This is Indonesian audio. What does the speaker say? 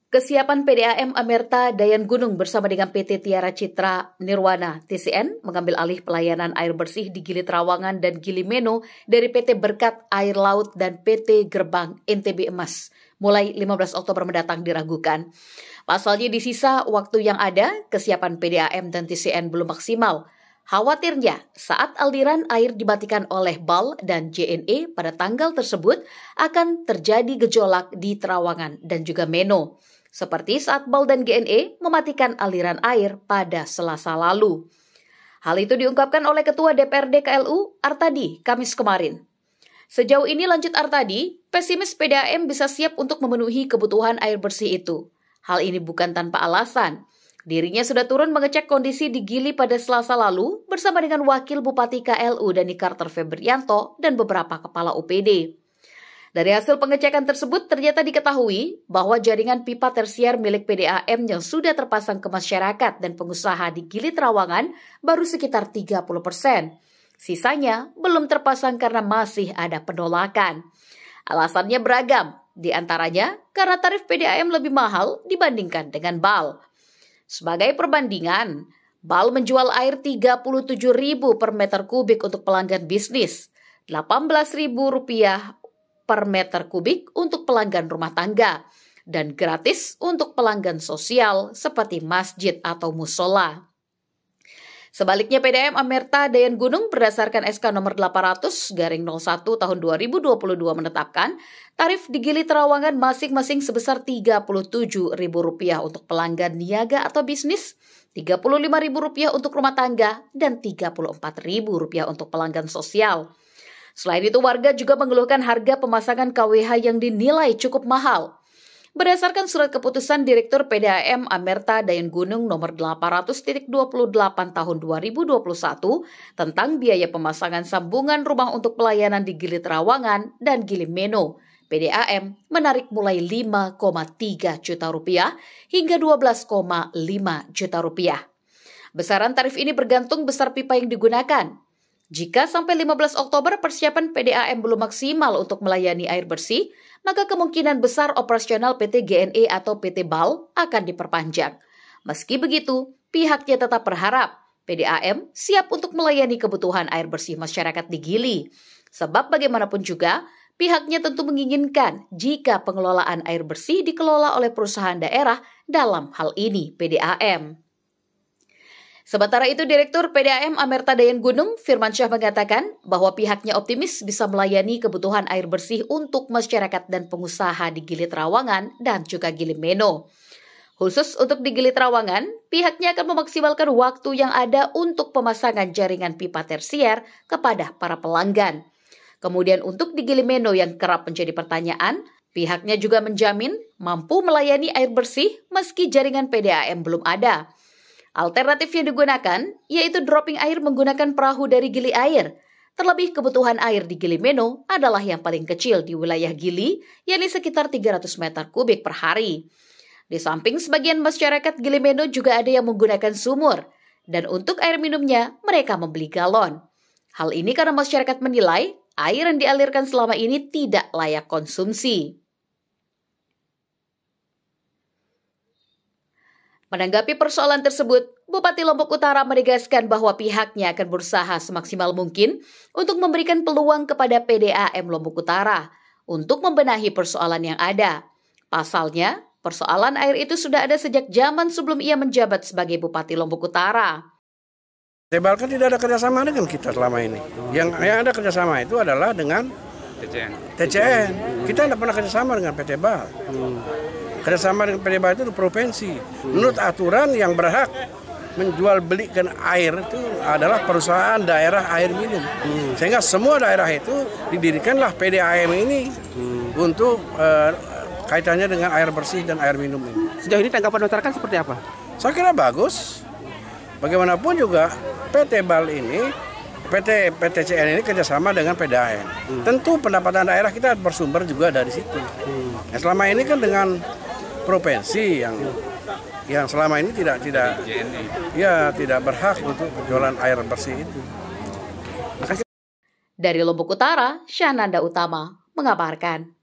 Kesiapan PDAM Amerta Dayan Gunung bersama dengan PT Tiara Citra Nirwana (TCN) mengambil alih pelayanan air bersih di Gili Trawangan dan Gili Meno dari PT Berkat Air Laut dan PT Gerbang NTB Emas mulai 15 Oktober mendatang diragukan. Pasalnya di sisa waktu yang ada, kesiapan PDAM dan TCN belum maksimal. Khawatirnya, saat aliran air dimatikan oleh BAL dan JNE pada tanggal tersebut akan terjadi gejolak di Trawangan dan juga Meno. Seperti saat BAL dan JNE mematikan aliran air pada Selasa lalu. Hal itu diungkapkan oleh Ketua DPRD KLU, Artadi, Kamis kemarin. Sejauh ini, lanjut Artadi, pesimis PDAM bisa siap untuk memenuhi kebutuhan air bersih itu. Hal ini bukan tanpa alasan. Dirinya sudah turun mengecek kondisi di Gili pada Selasa lalu bersama dengan Wakil Bupati KLU Dani Carter Febrianto dan beberapa kepala UPD. Dari hasil pengecekan tersebut ternyata diketahui bahwa jaringan pipa tersier milik PDAM yang sudah terpasang ke masyarakat dan pengusaha di Gili Trawangan baru sekitar 30%. Sisanya belum terpasang karena masih ada penolakan. Alasannya beragam, di antaranya karena tarif PDAM lebih mahal dibandingkan dengan BAL. Sebagai perbandingan, BAL menjual air Rp37.000 per meter kubik untuk pelanggan bisnis, Rp18.000 per meter kubik untuk pelanggan rumah tangga, dan gratis untuk pelanggan sosial seperti masjid atau musola. Sebaliknya PDAM Amerta Dayan Gunung berdasarkan SK nomor 800/01 tahun 2022 menetapkan tarif di Gili Trawangan masing-masing sebesar Rp37.000 untuk pelanggan niaga atau bisnis, Rp35.000 untuk rumah tangga, dan Rp34.000 untuk pelanggan sosial. Selain itu, warga juga mengeluhkan harga pemasangan KWH yang dinilai cukup mahal. Berdasarkan surat keputusan Direktur PDAM Amerta Dayan Gunung nomor 800.28 tahun 2021 tentang biaya pemasangan sambungan rumah untuk pelayanan di Gili Trawangan dan Gili Meno, PDAM menarik mulai Rp5,3 juta hingga Rp12,5 juta. Besaran tarif ini bergantung besar pipa yang digunakan. Jika sampai 15 Oktober persiapan PDAM belum maksimal untuk melayani air bersih, maka kemungkinan besar operasional PT GNE atau PT BAL akan diperpanjang. Meski begitu, pihaknya tetap berharap PDAM siap untuk melayani kebutuhan air bersih masyarakat di Gili. Sebab bagaimanapun juga, pihaknya tentu menginginkan jika pengelolaan air bersih dikelola oleh perusahaan daerah, dalam hal ini PDAM. Sementara itu, Direktur PDAM Amerta Dayan Gunung, Firmansyah mengatakan bahwa pihaknya optimis bisa melayani kebutuhan air bersih untuk masyarakat dan pengusaha di Gili Trawangan dan juga Gili Meno. Khusus untuk di Gili Trawangan, pihaknya akan memaksimalkan waktu yang ada untuk pemasangan jaringan pipa tersier kepada para pelanggan. Kemudian untuk di Gili Meno yang kerap menjadi pertanyaan, pihaknya juga menjamin mampu melayani air bersih meski jaringan PDAM belum ada. Alternatif yang digunakan yaitu dropping air menggunakan perahu dari Gili Air. Terlebih kebutuhan air di Gili Meno adalah yang paling kecil di wilayah Gili, yakni sekitar 300 meter kubik per hari. Di samping sebagian masyarakat Gili Meno juga ada yang menggunakan sumur, dan untuk air minumnya mereka membeli galon. Hal ini karena masyarakat menilai air yang dialirkan selama ini tidak layak konsumsi. Menanggapi persoalan tersebut, Bupati Lombok Utara menegaskan bahwa pihaknya akan berusaha semaksimal mungkin untuk memberikan peluang kepada PDAM Lombok Utara untuk membenahi persoalan yang ada. Pasalnya, persoalan air itu sudah ada sejak zaman sebelum ia menjabat sebagai Bupati Lombok Utara. Tebal kan tidak ada kerjasama dengan kita selama ini. Yang ada kerjasama itu adalah dengan TCN. Kita tidak pernah kerjasama dengan PT BAL. Kerjasama dengan PT BAL itu provinsi. Menurut aturan yang berhak menjual belikan air itu adalah perusahaan daerah air minum. Sehingga semua daerah itu didirikanlah PDAM ini untuk kaitannya dengan air bersih dan air minum ini. Sejauh ini tanggapan masyarakat seperti apa? Saya kira bagus. Bagaimanapun juga PT BAL ini, PTCN ini kerjasama dengan PDAM. Tentu pendapatan daerah kita bersumber juga dari situ. Selama ini kan dengan provinsi yang selama ini tidak berhak untuk penjualan air bersih itu. Dari Lombok Utara, Syahnanda Utama mengabarkan.